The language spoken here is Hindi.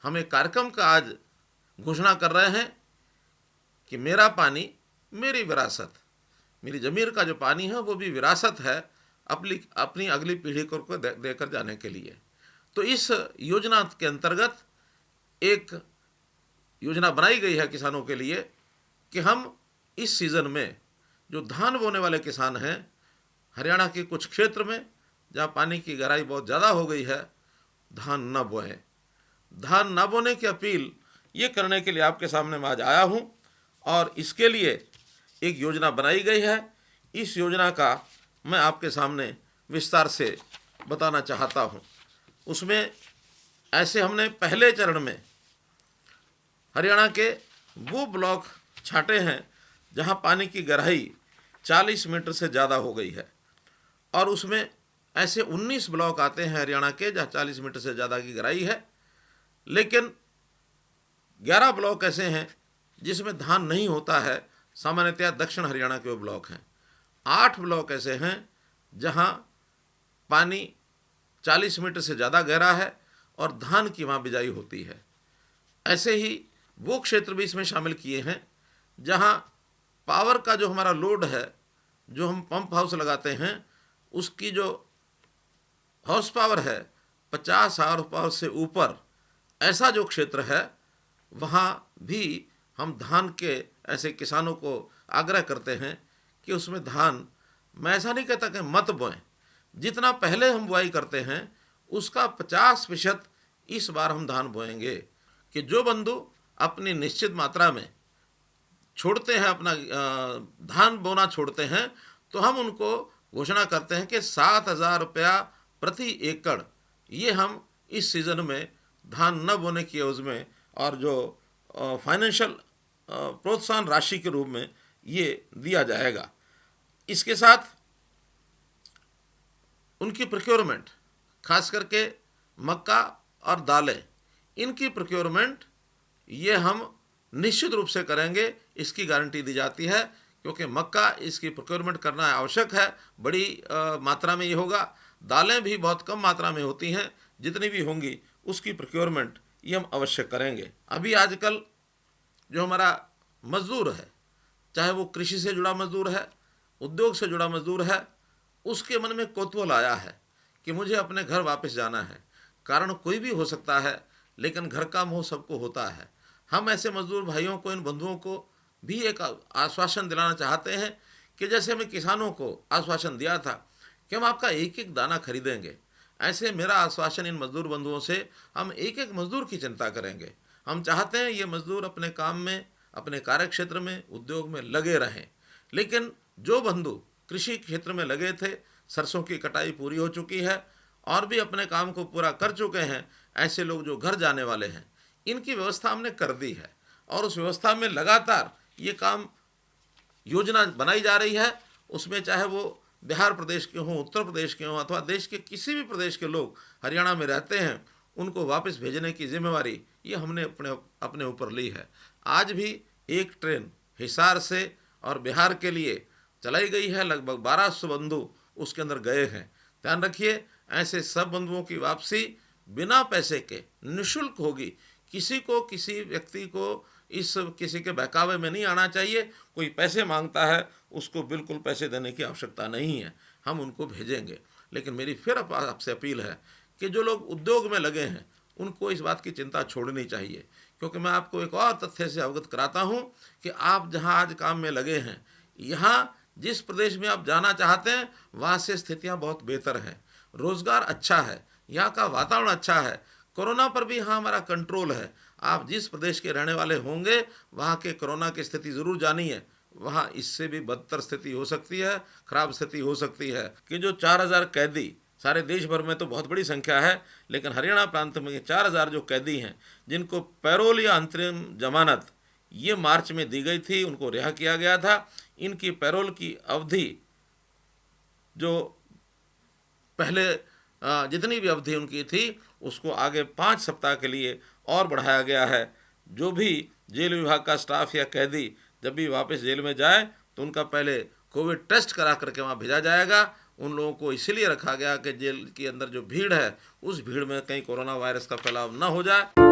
हम एक कार्यक्रम का आज घोषणा कर रहे हैं कि मेरा पानी मेरी विरासत, मेरी ज़मीर का जो पानी है वो भी विरासत है अपनी अपनी अगली पीढ़ी को देकर जाने के लिए। तो इस योजना के अंतर्गत एक योजना बनाई गई है किसानों के लिए कि हम इस सीज़न में जो धान बोने वाले किसान हैं, हरियाणा के कुछ क्षेत्र में जहाँ पानी की गहराई बहुत ज़्यादा हो गई है, धान न बोएं। धान न बोने की अपील ये करने के लिए आपके सामने मैं आज आया हूँ और इसके लिए एक योजना बनाई गई है। इस योजना का मैं आपके सामने विस्तार से बताना चाहता हूँ। उसमें ऐसे हमने पहले चरण में हरियाणा के वो ब्लॉक छांटे हैं जहाँ पानी की गहराई 40 मीटर से ज़्यादा हो गई है और उसमें ऐसे 19 ब्लॉक आते हैं हरियाणा के जहाँ 40 मीटर से ज़्यादा की गहराई है, लेकिन 11 ब्लॉक ऐसे हैं जिसमें धान नहीं होता है। सामान्यतया दक्षिण हरियाणा के वो ब्लॉक हैं। 8 ब्लॉक ऐसे हैं जहाँ पानी 40 मीटर से ज़्यादा गहरा है और धान की वहाँ बिजाई होती है। ऐसे ही वो क्षेत्र भी इसमें शामिल किए हैं जहाँ पावर का जो हमारा लोड है, जो हम पंप हाउस लगाते हैं, उसकी जो हॉर्स पावर है 50 हार्स पावर से ऊपर, ऐसा जो क्षेत्र है वहाँ भी हम धान के ऐसे किसानों को आग्रह करते हैं कि उसमें धान, मैं ऐसा नहीं कहता कि मत बोएं, जितना पहले हम बुआई करते हैं उसका 50% इस बार हम धान बोएंगे। कि जो बंधु अपनी निश्चित मात्रा में छोड़ते हैं, अपना धान बोना छोड़ते हैं, तो हम उनको घोषणा करते हैं कि 7,000 रुपया प्रति एकड़ ये हम इस सीज़न में धान न बोने की एवज में और जो फाइनेंशियल प्रोत्साहन राशि के रूप में ये दिया जाएगा। इसके साथ उनकी प्रोक्योरमेंट, खास करके मक्का और दालें, इनकी प्रोक्योरमेंट ये हम निश्चित रूप से करेंगे, इसकी गारंटी दी जाती है, क्योंकि मक्का इसकी प्रोक्योरमेंट करना आवश्यक है, बड़ी मात्रा में ये होगा। दालें भी बहुत कम मात्रा में होती हैं, जितनी भी होंगी उसकी प्रोक्योरमेंट ये हम अवश्य करेंगे। अभी आजकल जो हमारा मजदूर है, चाहे वो कृषि से जुड़ा मजदूर है, उद्योग से जुड़ा मजदूर है, उसके मन में कौतूहल आया है कि मुझे अपने घर वापस जाना है। कारण कोई भी हो सकता है, लेकिन घर का मोह सबको होता है। हम ऐसे मजदूर भाइयों को, इन बंधुओं को भी एक आश्वासन दिलाना चाहते हैं कि जैसे हमें किसानों को आश्वासन दिया था कि हम आपका एक एक दाना खरीदेंगे, ऐसे मेरा आश्वासन इन मजदूर बंधुओं से, हम एक एक मजदूर की चिंता करेंगे। हम चाहते हैं ये मजदूर अपने काम में, अपने कार्य क्षेत्र में, उद्योग में लगे रहें। लेकिन जो बंधु कृषि क्षेत्र में लगे थे, सरसों की कटाई पूरी हो चुकी है और भी अपने काम को पूरा कर चुके हैं, ऐसे लोग जो घर जाने वाले हैं, इनकी व्यवस्था हमने कर दी है और उस व्यवस्था में लगातार ये काम योजना बनाई जा रही है। उसमें चाहे वो बिहार प्रदेश के हों, उत्तर प्रदेश के हों, अथवा देश के किसी भी प्रदेश के लोग हरियाणा में रहते हैं, उनको वापस भेजने की जिम्मेवारी ये हमने अपने ऊपर ली है। आज भी एक ट्रेन हिसार से और बिहार के लिए चलाई गई है, लगभग 1200 बंधु उसके अंदर गए हैं। ध्यान रखिए, ऐसे सब बंधुओं की वापसी बिना पैसे के निःशुल्क होगी। किसी को, किसी व्यक्ति को इस किसी के बहकावे में नहीं आना चाहिए। कोई पैसे मांगता है, उसको बिल्कुल पैसे देने की आवश्यकता नहीं है, हम उनको भेजेंगे। लेकिन मेरी फिर आपसे अपील है कि जो लोग उद्योग में लगे हैं उनको इस बात की चिंता छोड़नी चाहिए, क्योंकि मैं आपको एक और तथ्य से अवगत कराता हूँ कि आप जहाँ आज काम में लगे हैं, यहाँ जिस प्रदेश में आप जाना चाहते हैं वहाँ से स्थितियाँ बहुत बेहतर हैं, रोज़गार अच्छा है, यहाँ का वातावरण अच्छा है, कोरोना पर भी यहाँ हमारा कंट्रोल है। आप जिस प्रदेश के रहने वाले होंगे वहाँ के कोरोना की स्थिति ज़रूर जानिए, वहाँ इससे भी बदतर स्थिति हो सकती है, खराब स्थिति हो सकती है। कि जो 4,000 कैदी, सारे देश भर में तो बहुत बड़ी संख्या है, लेकिन हरियाणा प्रांत में 4,000 जो कैदी हैं, जिनको पैरोल या अंतरिम जमानत ये मार्च में दी गई थी, उनको रिहा किया गया था। इनकी पैरोल की अवधि जो पहले जितनी भी अवधि उनकी थी, उसको आगे 5 सप्ताह के लिए और बढ़ाया गया है। जो भी जेल विभाग का स्टाफ या कैदी जब भी वापस जेल में जाए तो उनका पहले कोविड टेस्ट करा करके वहाँ भेजा जाएगा। उन लोगों को इसीलिए रखा गया कि जेल के अंदर जो भीड़ है, उस भीड़ में कहीं कोरोना वायरस का फैलाव न हो जाए।